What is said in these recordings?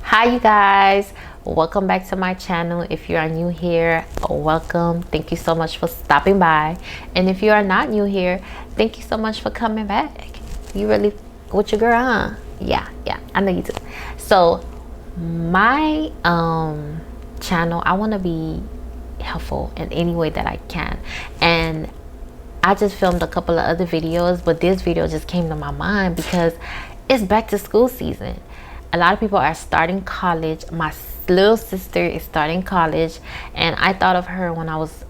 Hi you guys, welcome back to my channel. If you are new here, welcome. Thank you so much for stopping by, and if you are not new here, thank you so much for coming back. You really with your girl, huh? Yeah, I know you do. So my channel, I want to be helpful in any way that I can, and I just filmed a couple of other videos, but this video just came to my mind because it's back to school season. A lot of people are starting college. My little sister is starting college, and I thought of her when I was,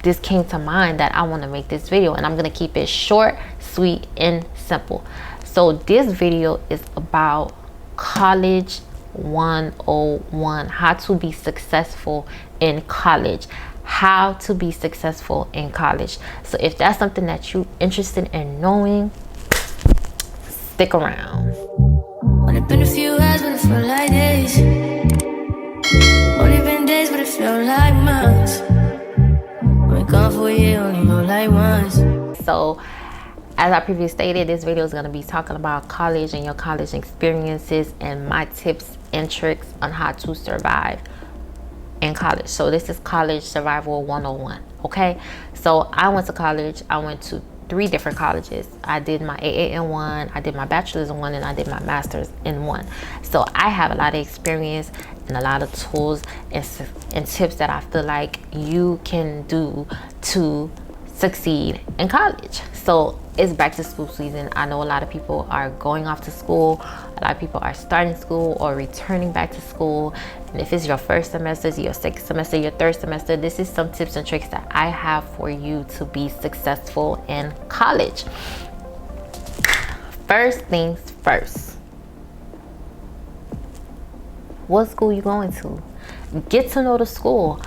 this came to mind that I want to make this video, and I'm going to keep it short, sweet, and simple. So this video is about college 101, how to be successful in college. How to be successful in college. So if that's something that you're interested in knowing, stick around. Only been a few hours, but it felt like days. Only been days, but it felt like months. Been gone for a year, only know like once. So as I previously stated, this video is going to be talking about college and your college experiences and my tips and tricks on how to survive in college. So this is college survival 101. Okay, so I went to college. I went to 3 different colleges. I did my AA in one, I did my bachelor's in one, and I did my master's in one. So I have a lot of experience and a lot of tools and tips that I feel like you can do to succeed in college. So it's back to school season. I know a lot of people are going off to school, a lot of people are starting school or returning back to school. And if it's your first semester, your second semester, your third semester, this is some tips and tricks that I have for you to be successful in college. First things first, what school you going to? Get to know the school.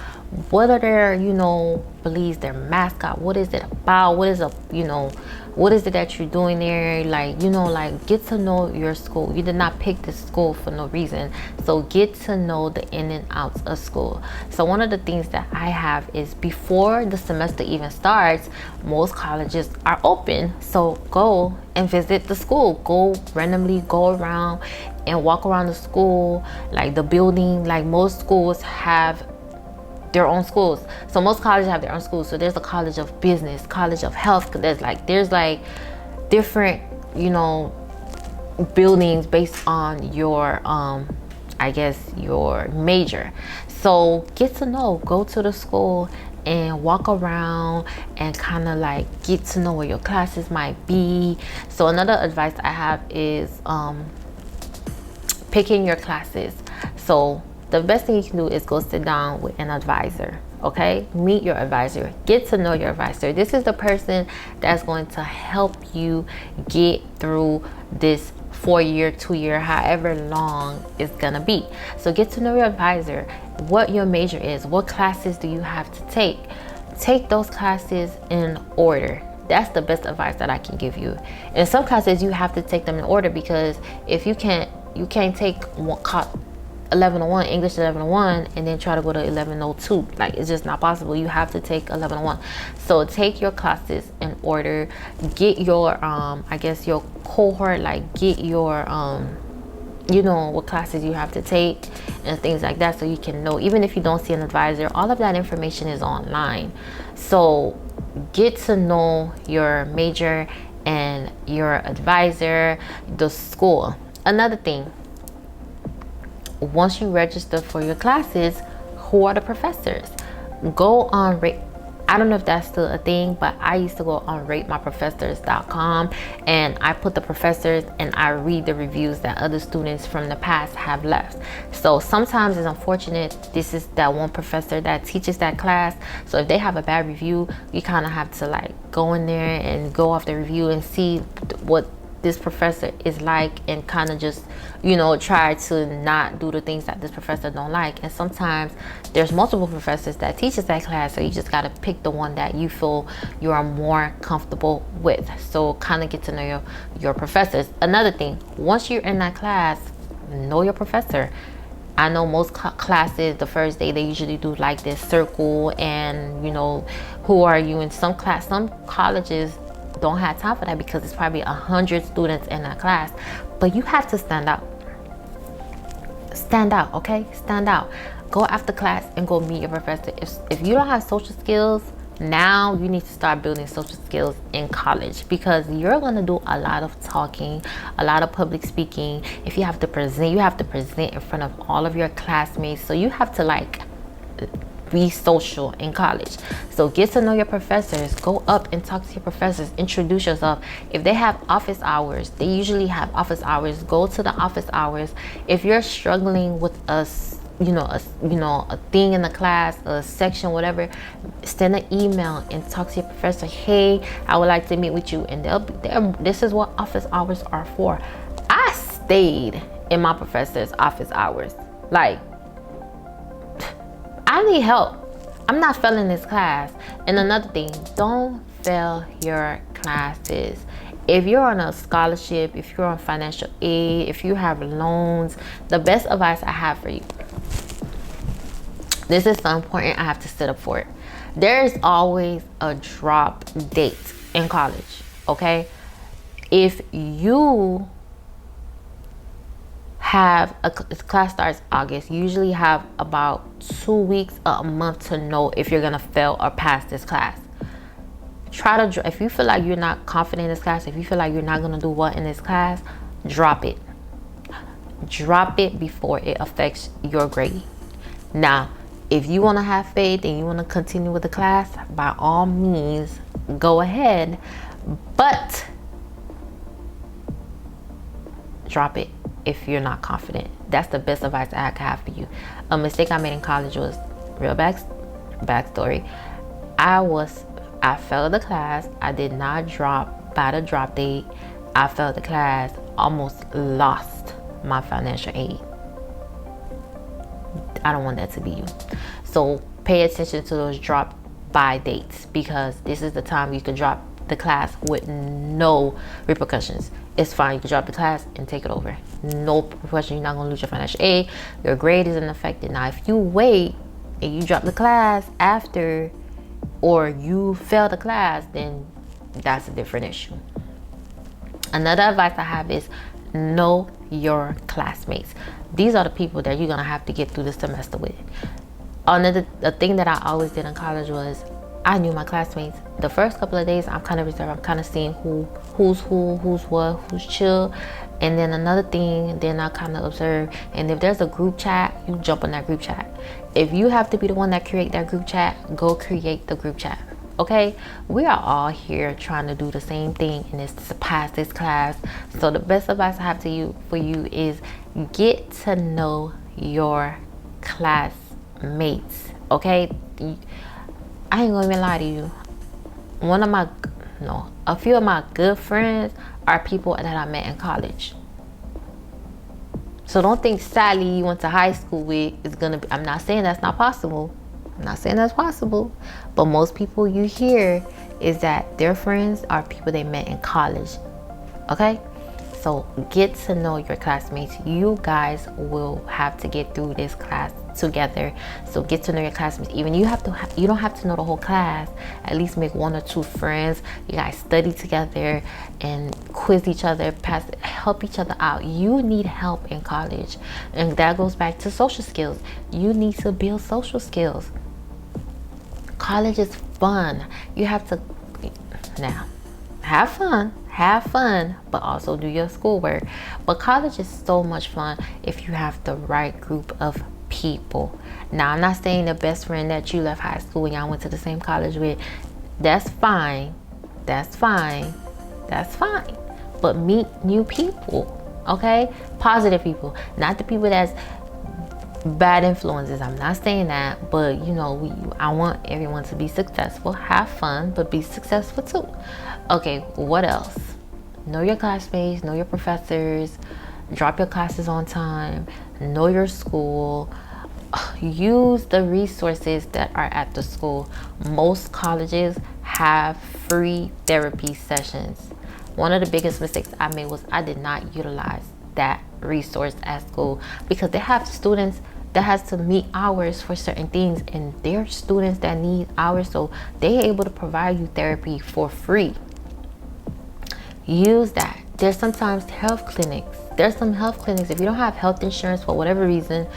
What are their, beliefs, their mascot? What is it about? What is what is it that you're doing there? Like, get to know your school. You did not pick this school for no reason. So get to know the in and outs of school. So one of the things that I have is before the semester even starts, most colleges are open. So go and visit the school. Go randomly go around and walk around the school, like the building. Like most schools have their own schools. So most colleges have their own schools. So there's a college of business, college of health. There's like different, buildings based on your, I guess your major. So get to know, go to the school and walk around and kind of like get to know where your classes might be. So another advice I have is picking your classes. So the best thing you can do is go sit down with an advisor. Okay, meet your advisor, get to know your advisor. This is the person that's going to help you get through this 4-year, 2-year, however long it's gonna be. So get to know your advisor, what your major is, what classes do you have to take those classes in order. That's the best advice that I can give you. In some classes you have to take them in order, because if you can't take 1101 English 1101 and then try to go to 1102. Like, it's just not possible. You have to take 1101. So take your classes in order. Get your I guess your cohort, like get your what classes you have to take and things like that, so you can know. Even if you don't see an advisor, all of that information is online. So get to know your major and your advisor, the school. Another thing, once you register for your classes, who are the professors? Go on I don't know if that's still a thing, but I used to go on ratemyprofessors.com and I put the professors and I read the reviews that other students from the past have left. So sometimes it's unfortunate, this is that one professor that teaches that class. So if they have a bad review, you kind of have to like go in there and go off the review and see what this professor is like, and kind of just try to not do the things that this professor don't like. And sometimes there's multiple professors that teaches that class, so you just got to pick the one that you feel you are more comfortable with. So kind of get to know your professors. Another thing, once you're in that class, know your professor. I know most classes, the first day they usually do like this circle and who are you in. Some colleges don't have time for that because it's probably 100 students in that class, but you have to stand out. stand out, okay? Stand out. Go after class and go meet your professor. If you don't have social skills, now you need to start building social skills in college, because you're going to do a lot of talking, a lot of public speaking. If you have to present, you have to present in front of all of your classmates. So you have to like be social in college. So get to know your professors. Go up and talk to your professors. Introduce yourself. If they have office hours, they usually have office hours. Go to the office hours. If you're struggling with a thing in the class, a section, whatever, send an email and talk to your professor. Hey, I would like to meet with you. And this is what office hours are for. I stayed in my professor's office hours. Like, I need help. I'm not failing this class. And another thing, don't fail your classes. If you're on a scholarship, if you're on financial aid, if you have loans, the best advice I have for you, this is so important, I have to sit up for it. There's always a drop date in college, okay? If you have class starts August, you usually have about 2 weeks or a month to know if you're gonna fail or pass this class. If you feel like you're not confident in this class, if you feel like you're not gonna do well in this class, drop it. Drop it before it affects your grade. Now, if you want to have faith and you want to continue with the class, by all means, go ahead, but drop it if you're not confident. That's the best advice I can have for you. A mistake I made in college was, real backstory. I failed the class. I did not drop by the drop date. I failed the class, almost lost my financial aid. I don't want that to be you. So pay attention to those drop by dates, because this is the time you can drop the class with no repercussions. It's fine. You can drop the class and take it over. No repercussion. You're not going to lose your financial aid. Your grade isn't affected. Now, if you wait and you drop the class after, or you fail the class, then that's a different issue. Another advice I have is know your classmates. These are the people that you're going to have to get through the semester with. The thing that I always did in college was I knew my classmates. The first couple of days, I'm kind of reserved. I'm kind of seeing who's what, who's chill. And then another thing, then I kind of observe. And if there's a group chat, you jump on that group chat. If you have to be the one that create that group chat, go create the group chat. Okay, we are all here trying to do the same thing, and it's to pass this class. So the best advice I have for you is get to know your classmates. Okay, I ain't gonna even lie to you. A few of my good friends are people that I met in college. So don't think Sally you went to high school with is gonna be. I'm not saying that's not possible. I'm not saying that's possible, but most people you hear is that their friends are people they met in college. Okay, so get to know your classmates. You guys will have to get through this class together. So get to know your classmates. Even you don't have to know the whole class. At least make 1 or 2 friends. You guys study together and quiz each other, help each other out. You need help in college, and that goes back to social skills. You need to build social skills. College is fun. You have to now have fun, but also do your schoolwork. But college is so much fun if you have the right group of people. Now, I'm not saying the best friend that you left high school and y'all went to the same college with, that's fine. But meet new people, okay? Positive people, not the people that's bad influences. I'm not saying that, but I want everyone to be successful, have fun, but be successful too. Okay, what else? Know your classmates, know your professors, drop your classes on time, know your school, use the resources that are at the school. Most colleges have free therapy sessions. One of the biggest mistakes I made was I did not utilize that resource at school, because they have students that has to meet hours for certain things, and they're students that need hours, so they're able to provide you therapy for free. Use that. There's sometimes health clinics There's some health clinics. If you don't have health insurance for whatever reason,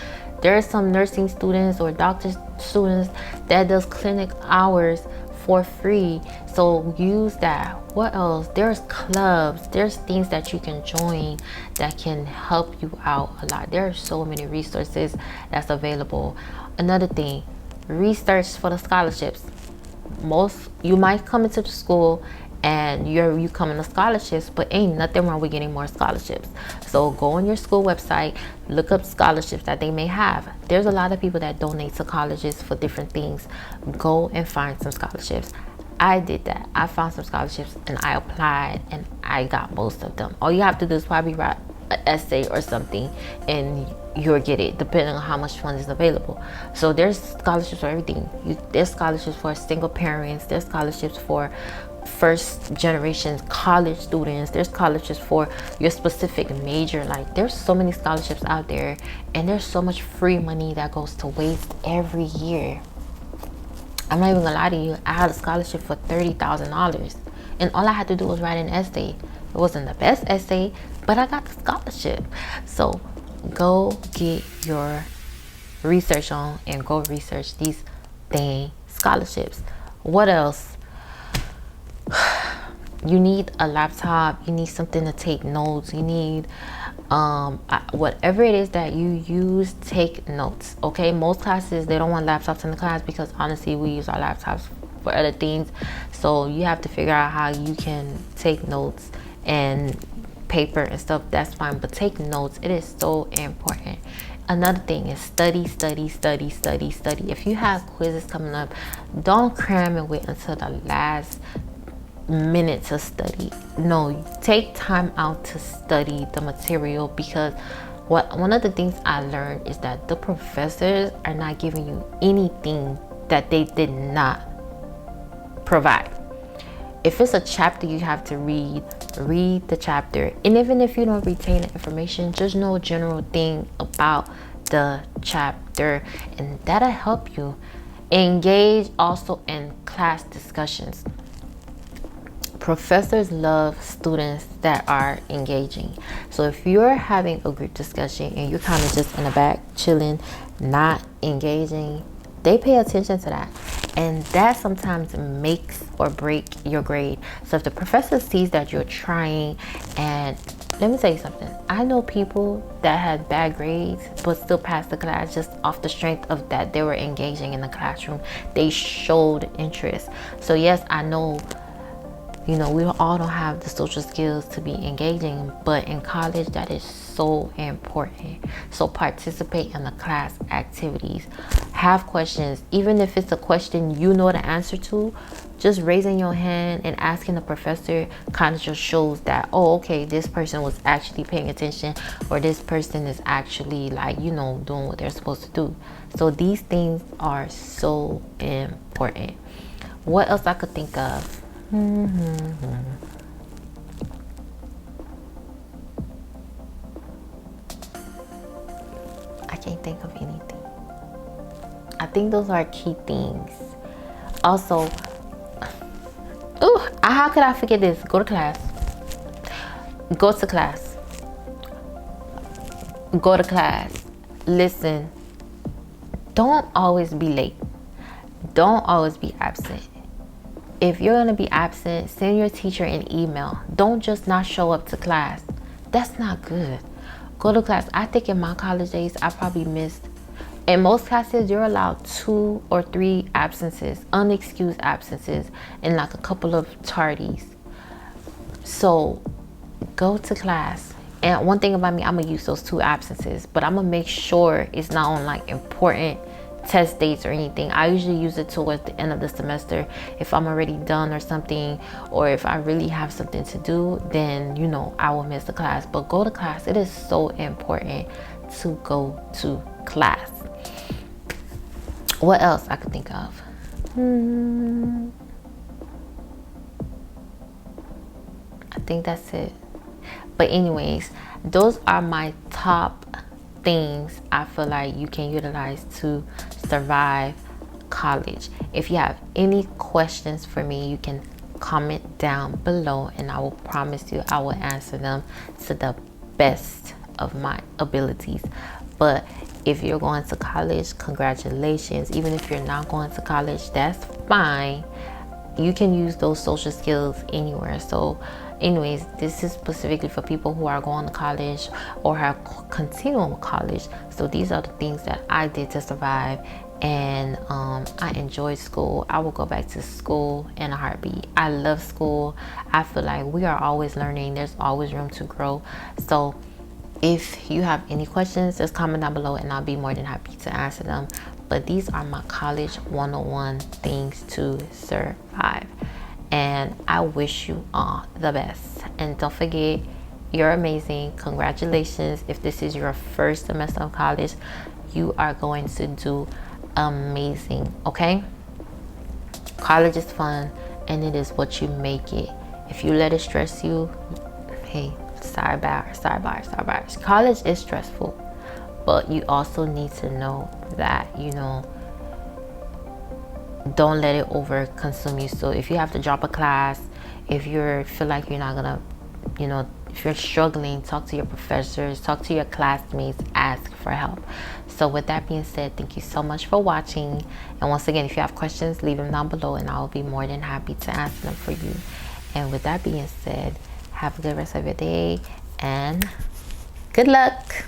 there are some nursing students or doctor students that does clinic hours for free. So use that. What else? There's clubs, there's things that you can join that can help you out a lot. There are so many resources that's available. Another thing, research for the scholarships. Most, you might come into the school and you come into scholarships, but ain't nothing wrong with getting more scholarships. So go on your school website, look up scholarships that they may have. There's a lot of people that donate to colleges for different things. Go and find some scholarships. I did that. I found some scholarships and I applied and I got most of them. All you have to do is probably write an essay or something and you'll get it, depending on how much fund is available. So there's scholarships for everything. There's scholarships for single parents, there's scholarships for first generation college students, there's scholarships for your specific major. Like, there's so many scholarships out there, and there's so much free money that goes to waste every year. I'm not even gonna lie to you, I had a scholarship for $30,000 and all I had to do was write an essay. It wasn't the best essay, but I got the scholarship. So go get your research on and go research these dang scholarships. What else? You need a laptop, you need something to take notes, you need whatever it is that you use, take notes. Okay, most classes, they don't want laptops in the class because honestly we use our laptops for other things. So you have to figure out how you can take notes, and paper and stuff, that's fine, but take notes. It is so important. Another thing is study. If you have quizzes coming up, don't cram and wait until the last minute to study. No, take time out to study the material, because one of the things I learned is that the professors are not giving you anything that they did not provide. If it's a chapter you have to read the chapter, and even if you don't retain the information, just know a general thing about the chapter, and that'll help you. Engage also in class discussions. Professors love students that are engaging. So if you're having a group discussion and you're kind of just in the back chilling, not engaging, they pay attention to that, and that sometimes makes or break your grade. So if the professor sees that you're trying, and let me tell you something, I know people that had bad grades but still passed the class just off the strength of that they were engaging in the classroom. They showed interest. So yes, I know, you know, we all don't have the social skills to be engaging, but in college that is so important. So participate in the class activities. Have questions. Even if it's a question you know the answer to, just raising your hand and asking the professor kind of just shows that, oh, okay, this person was actually paying attention, or this person is actually, like, you know, doing what they're supposed to do. So these things are so important. What else I could think of? I can't think of anything. I think those are key things. Also, how could I forget this? Go to class. Go to class. Go to class. Listen. Don't always be late. Don't always be absent. If you're gonna be absent, send your teacher an email. Don't just not show up to class. That's not good. Go to class. I think in my college days, I probably missed, in most classes, you're allowed 2 or 3 absences, unexcused absences, and like a couple of tardies. So go to class. And one thing about me, I'm gonna use those 2 absences, but I'm gonna make sure it's not on like important test dates or anything. I usually use it towards the end of the semester. If I'm already done or something, or if I really have something to do, then, you know, I will miss the class. But go to class. It is so important to go to class. What else I could think of? I think that's it. But anyways, those are my top things I feel like you can utilize to survive college. If you have any questions for me, you can comment down below, and I will promise you I will answer them to the best of my abilities. But if you're going to college, congratulations. Even if you're not going to college, that's fine. You can use those social skills anywhere. So anyways, this is specifically for people who are going to college or have continuing college. So these are the things that I did to survive, and I enjoyed school. I will go back to school in a heartbeat. I love school. I feel like we are always learning. There's always room to grow. So if you have any questions, just comment down below and I'll be more than happy to answer them. But these are my college 101 things to survive. And I wish you all the best. And don't forget, you're amazing. Congratulations. If this is your first semester of college, you are going to do amazing, okay? College is fun, and it is what you make it. If you let it stress you, hey, sidebar. College is stressful, but you also need to know that, you know, don't let it over consume you. So if you have to drop a class, if you feel like you're not gonna, you know, if you're struggling, talk to your professors, talk to your classmates, ask for help. So with that being said, thank you so much for watching. And once again, if you have questions, leave them down below and I'll be more than happy to answer them for you. And with that being said, have a good rest of your day and good luck.